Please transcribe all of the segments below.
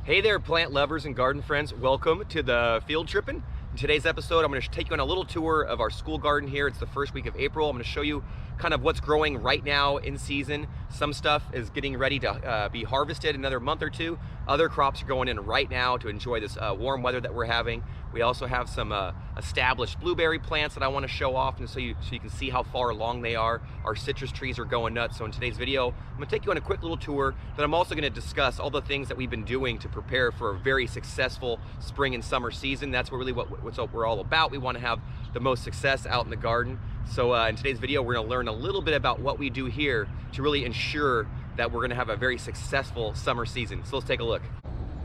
Hey there, plant lovers and garden friends. Welcome to the Field Trippin'. In today's episode, I'm going to take you on a little tour of our school garden here. It's the first week of April. I'm going to show you kind of what's growing right now in season. Some stuff is getting ready to be harvested in another month or two. Other crops are going in right now to enjoy this warm weather that we're having. We also have some established blueberry plants that I want to show off, and so you can see how far along they are. Our citrus trees are going nuts. So in today's video, I'm going to take you on a quick little tour, but I'm also going to discuss all the things that we've been doing to prepare for a very successful spring and summer season. That's really what we're all about. We want to have the most success out in the garden. So in today's video, we're going to learn a little bit about what we do here to really ensure that we're going to have a very successful summer season. So let's take a look.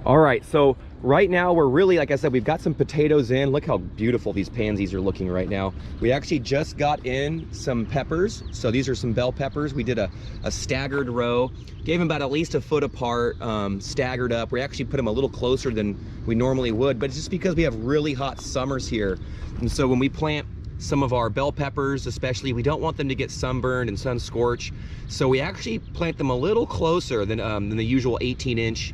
All right, so right now we're really, like I said, we've got some potatoes in. Look how beautiful these pansies are looking right now. We actually just got in some peppers. So these are some bell peppers. We did a staggered row, gave them about at least a foot apart, staggered up. We actually put them a little closer than we normally would, but it's just because we have really hot summers here. And so when we plant some of our bell peppers, especially, we don't want them to get sunburned and sun scorched. So we actually plant them a little closer than the usual 18-inch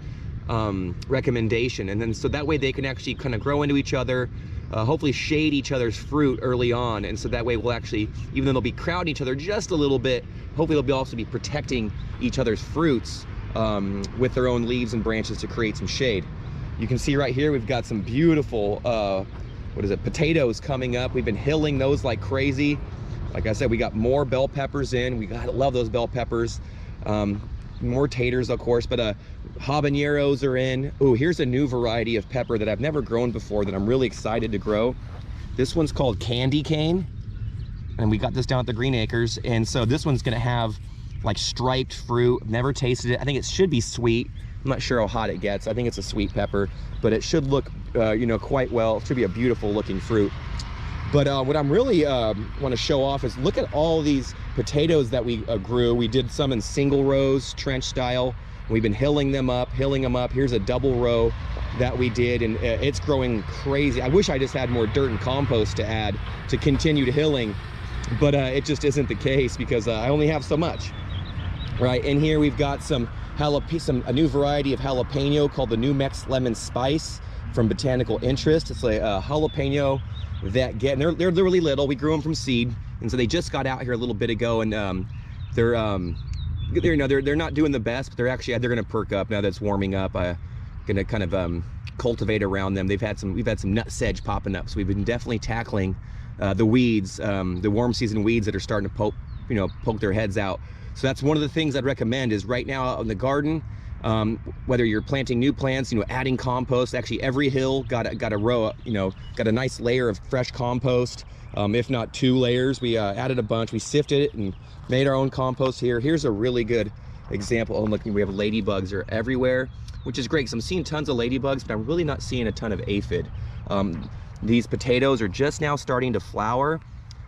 recommendation, and then so that way they can actually kind of grow into each other, hopefully shade each other's fruit early on, and so that way we'll actually, even though they'll be crowding each other just a little bit, hopefully they'll also be protecting each other's fruits with their own leaves and branches to create some shade. You can see right here we've got some beautiful potatoes coming up. We've been hilling those like crazy. Like I said, we got more bell peppers in. We gotta love those bell peppers. More taters, of course, but habaneros are in. Oh, here's a new variety of pepper that I've never grown before that I'm really excited to grow. This one's called candy cane, and we got this down at the Green Acres. And so this one's gonna have like striped fruit. I've never tasted it. I think it should be sweet. I'm not sure how hot it gets. I think it's a sweet pepper, but it should look quite well. It should be a beautiful looking fruit. But what I'm really want to show off is look at all these potatoes that we grew. We did some in single rows, trench style. We've been hilling them up. Here's a double row that we did, and it's growing crazy. I wish I just had more dirt and compost to add to continue to hilling, but it just isn't the case because I only have so much. Right, in here we've got a new variety of jalapeno called the New Mex Lemon Spice from Botanical Interest. It's a jalapeno that they're really little. We grew them from seed, and so they just got out here a little bit ago, and they're not doing the best, but they're gonna perk up now that it's warming up. Gonna kind of cultivate around them. We've had some nut sedge popping up, so we've been definitely tackling the weeds, the warm season weeds that are starting to poke their heads out. So that's one of the things I'd recommend is right now out in the garden, whether you're planting new plants, adding compost. Actually, every hill got a row, got a nice layer of fresh compost, if not 2 layers. We added a bunch. We sifted it and made our own compost here. Here's a really good example. Oh, look, we have ladybugs are everywhere, which is great because I'm seeing tons of ladybugs, but I'm really not seeing a ton of aphid. These potatoes are just now starting to flower,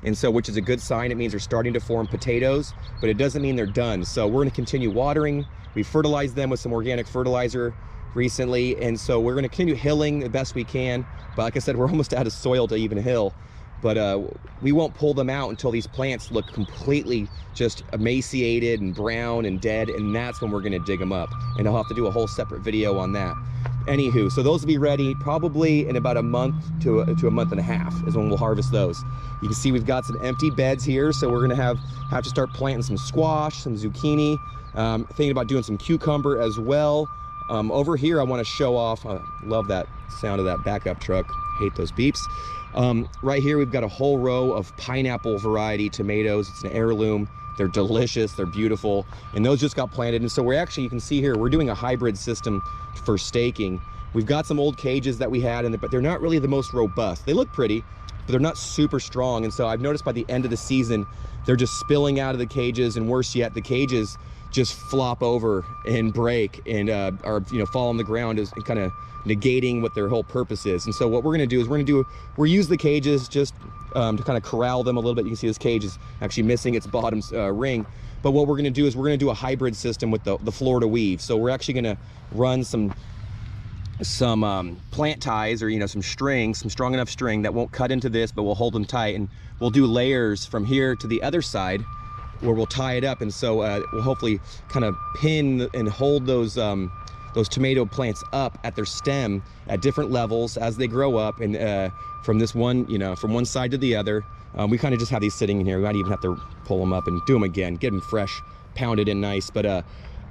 and so, which is a good sign. It means they're starting to form potatoes, but it doesn't mean they're done. So we're going to continue watering. We fertilized them with some organic fertilizer recently, and so we're going to continue hilling the best we can. But like I said, we're almost out of soil to even hill. But we won't pull them out until these plants look completely just emaciated and brown and dead, and that's when we're going to dig them up. And I'll have to do a whole separate video on that. Anywho, so those will be ready probably in about a month to a month and a half is when we'll harvest those. You can see we've got some empty beds here, so we're gonna have to start planting some squash, some zucchini, thinking about doing some cucumber as well. Over here I want to show off, I love that sound of that backup truck, hate those beeps. Right here we've got a whole row of pineapple variety tomatoes. It's an heirloom. They're delicious, they're beautiful, and those just got planted. And so we're actually, you can see here, we're doing a hybrid system for staking. We've got some old cages that we had, but they're not really the most robust. They look pretty, but they're not super strong. And so I've noticed by the end of the season, they're just spilling out of the cages, and worse yet, the cages just flop over and break and fall on the ground, is kind of negating what their whole purpose is. And so what we're going to do is we're use the cages just to kind of corral them a little bit. You can see this cage is actually missing its bottom ring. But what we're going to do is we're going to do a hybrid system with the Florida weave. So we're actually going to run some plant ties, or some string, some strong enough string that won't cut into this, but we'll hold them tight, and we'll do layers from here to the other side where we'll tie it up. And so we'll hopefully kind of pin and hold those those tomato plants up at their stem at different levels as they grow up, and from this one, you know, from one side to the other. We kind of just have these sitting in here. We might even have to pull them up and do them again, get them fresh, pounded in nice. But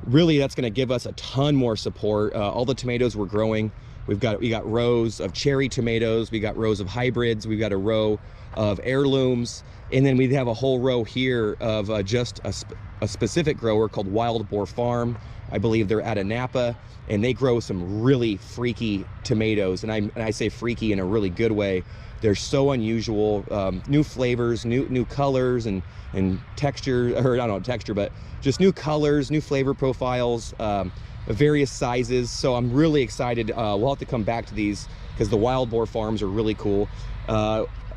really, that's going to give us a ton more support. All the tomatoes we're growing, we got rows of cherry tomatoes, we got rows of hybrids, we've got a row of heirlooms, and then we have a whole row here of just a specific grower called Wild Boar Farm. I believe they're out of Napa, and they grow some really freaky tomatoes, and I say freaky in a really good way. They're so unusual, new flavors, new colors, and texture, or I don't know texture, but just new colors, new flavor profiles, various sizes. So I'm really excited. We'll have to come back to these because the Wild Boar Farms are really cool.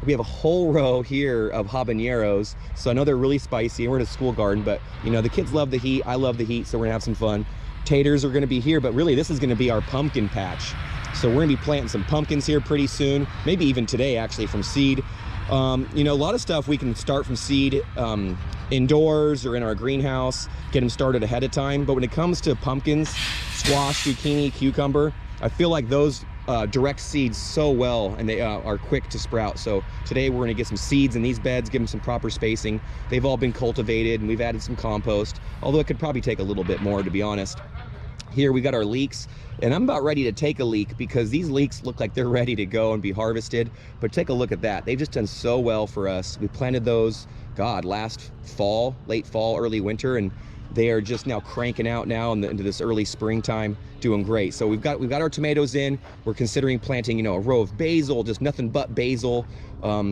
We have a whole row here of habaneros, so I know they're really spicy, and we're in a school garden, but you know, the kids love the heat, I love the heat, so we're gonna have some fun. Taters are gonna be here, but really this is gonna be our pumpkin patch. So we're gonna be planting some pumpkins here pretty soon, maybe even today actually, from seed. You know, a lot of stuff we can start from seed indoors or in our greenhouse, get them started ahead of time. But when it comes to pumpkins, squash, zucchini, cucumber, I feel like those direct seeds so well, and they are quick to sprout. So today we're gonna get some seeds in these beds, give them some proper spacing. They've all been cultivated, and we've added some compost, although it could probably take a little bit more, to be honest. Here we got our leeks, and I'm about ready to take a leek because these leeks look like they're ready to go and be harvested. But take a look at that. They've just done so well for us. We planted those, God, last fall, late fall, early winter, and they are just now cranking out now into this early springtime, doing great. So we've got our tomatoes in. We're considering planting, you know, a row of basil, just nothing but basil,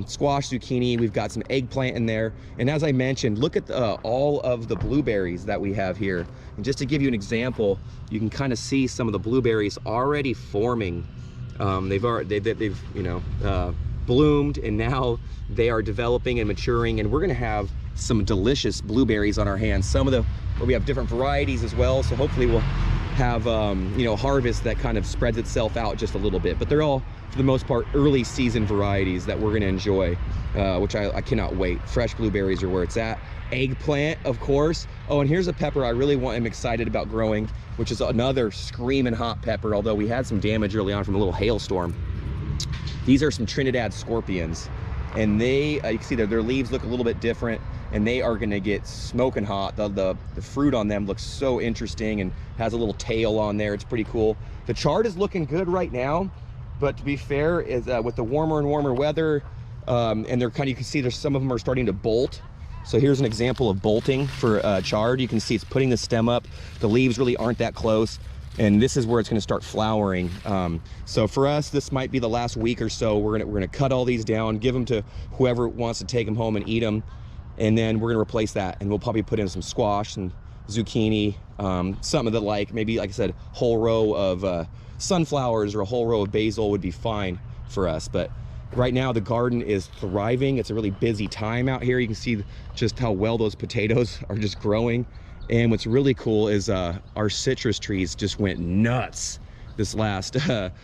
squash, zucchini. We've got some eggplant in there. And as I mentioned, look at all of the blueberries that we have here. And just to give you an example, you can kind of see some of the blueberries already forming. They've you know, bloomed, and now they are developing and maturing, and we're gonna have some delicious blueberries on our hands. We have different varieties as well, so hopefully we'll have you know, harvest that kind of spreads itself out just a little bit. But they're all, for the most part, early season varieties that we're gonna enjoy, which I cannot wait. Fresh blueberries are where it's at. Eggplant, of course. Oh, and here's a pepper I really am excited about growing, which is another screaming hot pepper, although we had some damage early on from a little hailstorm. These are some Trinidad scorpions, and they, you can see their leaves look a little bit different, and they are gonna get smoking hot. The fruit on them looks so interesting and has a little tail on there. It's pretty cool. The chard is looking good right now, but to be fair, is with the warmer and warmer weather, and they're kind of, you can see there's some of them are starting to bolt. So here's an example of bolting for chard. You can see it's putting the stem up. The leaves really aren't that close, and this is where it's going to start flowering. So for us, this might be the last week or so. We're gonna cut all these down, give them to whoever wants to take them home and eat them, and then we're gonna replace that, and we'll probably put in some squash and zucchini, something of the like. Maybe, like I said, whole row of sunflowers or a whole row of basil would be fine for us. But right now the garden is thriving. It's a really busy time out here. You can see just how well those potatoes are just growing. And what's really cool is our citrus trees just went nuts this last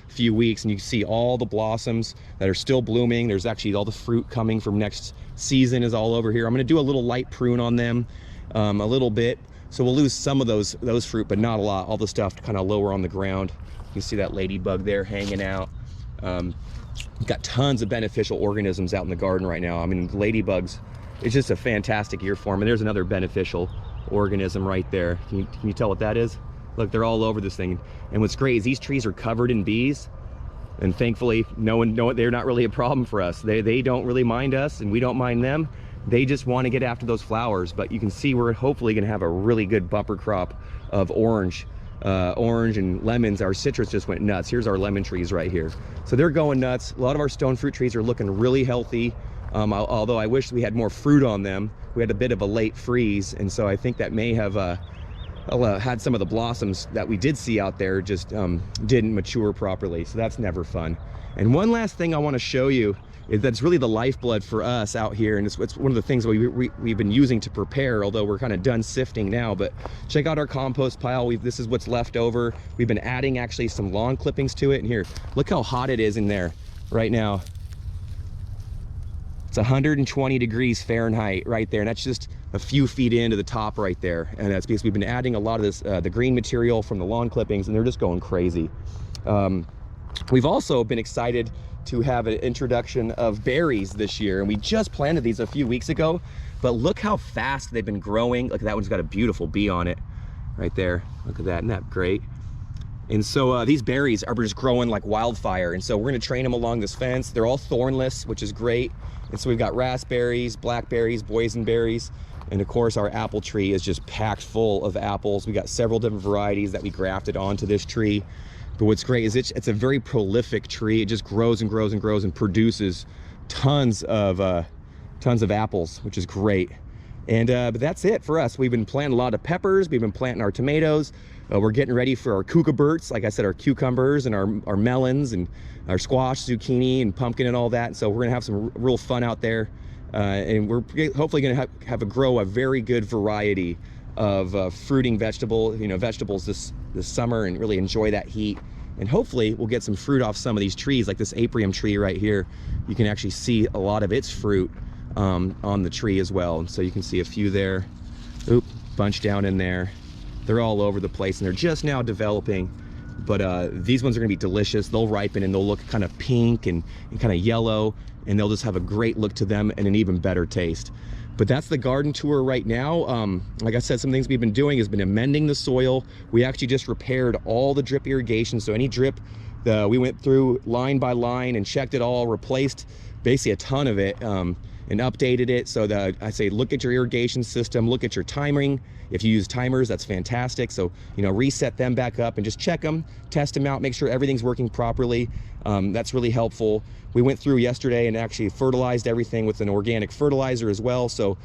few weeks, and you can see all the blossoms that are still blooming. There's actually all the fruit coming from next season is all over here. I'm going to do a little light prune on them, a little bit, so we'll lose some of those fruit, but not a lot. All the stuff kind of lower on the ground. You can see that ladybug there hanging out. We've got tons of beneficial organisms out in the garden right now. I mean, ladybugs, it's just a fantastic year for them. And there's another beneficial organism right there. Can you tell what that is? Look, they're all over this thing. And what's great is these trees are covered in bees, and thankfully they're not really a problem for us. They don't really mind us, and we don't mind them. They just want to get after those flowers. But you can see we're hopefully going to have a really good bumper crop of orange and lemons. Our citrus just went nuts. Here's our lemon trees right here, so they're going nuts. A lot of our stone fruit trees are looking really healthy, although I wish we had more fruit on them. We had a bit of a late freeze, and so I think that may have had some of the blossoms that we did see out there just didn't mature properly, so that's never fun. And one last thing I want to show you is that's really the lifeblood for us out here, and it's one of the things we've been using to prepare, although we're kind of done sifting now. But check out our compost pile. This is what's left over. We've been adding actually some lawn clippings to it, and here, look how hot it is in there right now. It's 120 degrees Fahrenheit right there, and that's just a few feet into the top right there, and that's because we've been adding a lot of this the green material from the lawn clippings, and they're just going crazy. We've also been excited to have an introduction of berries this year, and we just planted these a few weeks ago, but look how fast they've been growing. Look, that one's got a beautiful bee on it right there. Look at that, isn't that great? And so these berries are just growing like wildfire, and so we're going to train them along this fence. They're all thornless, which is great. And so we've got raspberries, blackberries, boysenberries, and of course our apple tree is just packed full of apples. We got several different varieties that we grafted onto this tree. But what's great is it's a very prolific tree. It just grows and grows and grows and produces tons of apples, which is great. And but that's it for us. We've been planting a lot of peppers. We've been planting our tomatoes. We're getting ready for our cucumbers, like I said, our cucumbers and our melons and our squash, zucchini, and pumpkin and all that. And so we're gonna have some real fun out there, and we're hopefully gonna grow a very good variety of fruiting vegetables this summer, and really enjoy that heat. And hopefully we'll get some fruit off some of these trees, like this apium tree right here. You can actually see a lot of its fruit on the tree as well. And so you can see a few there. Oop, bunch down in there. They're all over the place, and they're just now developing. But these ones are gonna be delicious. They'll ripen and they'll look kind of pink and kind of yellow, and they'll just have a great look to them and an even better taste. But that's the garden tour right now. Like I said, some things we've been doing has been amending the soil. We actually just repaired all the drip irrigation. So any drip, we went through line by line and checked it all, replaced basically a ton of it, and updated it. So that I say, look at your irrigation system, look at your timing. If you use timers, that's fantastic. So, reset them back up and just check them, test them out, make sure everything's working properly. That's really helpful. We went through yesterday and actually fertilized everything with an organic fertilizer as well. So,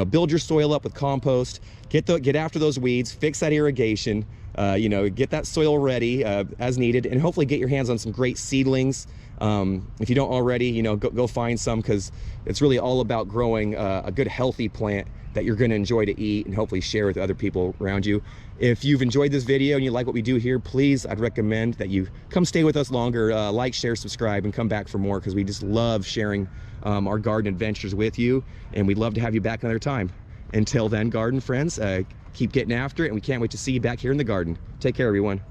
build your soil up with compost, get after those weeds, fix that irrigation, get that soil ready as needed, and hopefully get your hands on some great seedlings. If you don't already, go find some, because it's really all about growing a good healthy plant that you're going to enjoy to eat and hopefully share with other people around you. If you've enjoyed this video and you like what we do here, please, I'd recommend that you come stay with us longer, like, share, subscribe, and come back for more, because we just love sharing our garden adventures with you, and we'd love to have you back another time. Until then, garden friends, keep getting after it, and we can't wait to see you back here in the garden. Take care, everyone.